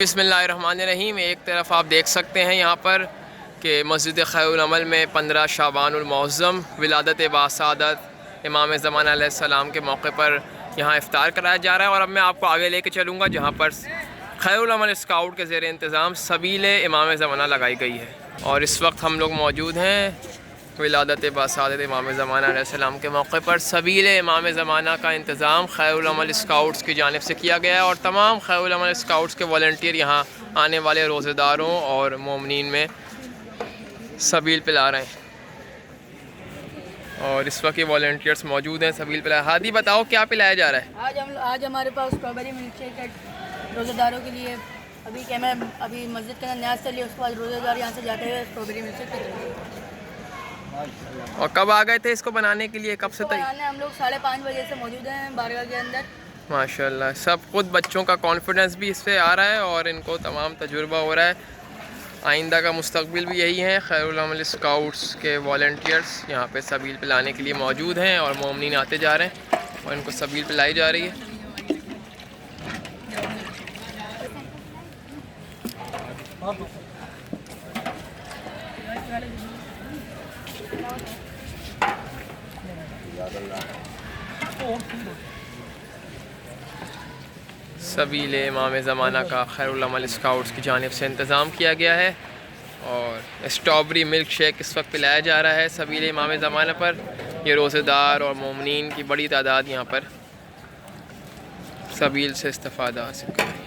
बिस्मिल्लाहिर्रहमानिर्रहीम। एक तरफ आप देख सकते हैं यहाँ पर कि मस्जिद खैरुल अमल में 15 शाबानुल मुअज़्ज़म विलादत बासादत इमाम ज़मान अलैहिस्सलाम के मौके पर यहाँ इफ्तार कराया जा रहा है। और अब मैं आपको आगे लेके चलूँगा जहाँ पर खैरुल अमल स्काउट के ज़ेर इंतज़ाम सबील इमाम ज़माना लगाई गई है। और इस वक्त हम लोग मौजूद हैं विलादत बासादत इमाम ज़माना अलैहिस्सलाम के मौके पर। सबील इमाम ज़माना का इंतज़ाम खैरुल अमल स्काउट्स की जानिब से किया गया है और तमाम खैरुल अमल स्काउट्स के वॉलंटियर यहाँ आने वाले रोज़ेदारों और मोमिनीन में सबील पिला रहे हैं। और इस वक्त ये वॉलंटियर्स मौजूद हैं सबील पिला। हादी बताओ क्या पिलाया जा रहा है? आज हमारे पास स्ट्रॉबेरी मिल्क शेक है रोज़ेदारों के लिए। अभी क्या मैं अभी मस्जिद के अंदर न्याज चली, उसके बाद रोज़ेदार यहाँ से जाते हुए स्ट्रॉबेरी मिल्क शेक पीते। और कब आ गए थे इसको बनाने के लिए? कब से तैयार? हम लोग 5:30 बजे से मौजूद हैं बारगाह के अंदर। माशाल्लाह, सब खुद बच्चों का कॉन्फिडेंस भी इससे आ रहा है और इनको तमाम तजुर्बा हो रहा है। आइंदा का मुस्तकबिल भी यही है। खैरुल अमल स्काउट्स के वॉलंटियर्स यहाँ पे सबील पिलाने के लिए मौजूद हैं और मोमिनीन आते जा रहे हैं और इनको सबील पिलाई जा रही है। सबील इमाम ज़माना का खैरुल अमल स्काउट्स की जानिब से इंतज़ाम किया गया है और स्ट्रॉबेरी मिल्क शेक इस वक्त पिलाया जा रहा है सबील इमाम ज़माना पर। ये रोज़ेदार और मोमिनीन की बड़ी तादाद यहाँ पर सबील से इस्तिफ़ादा हासिल करें।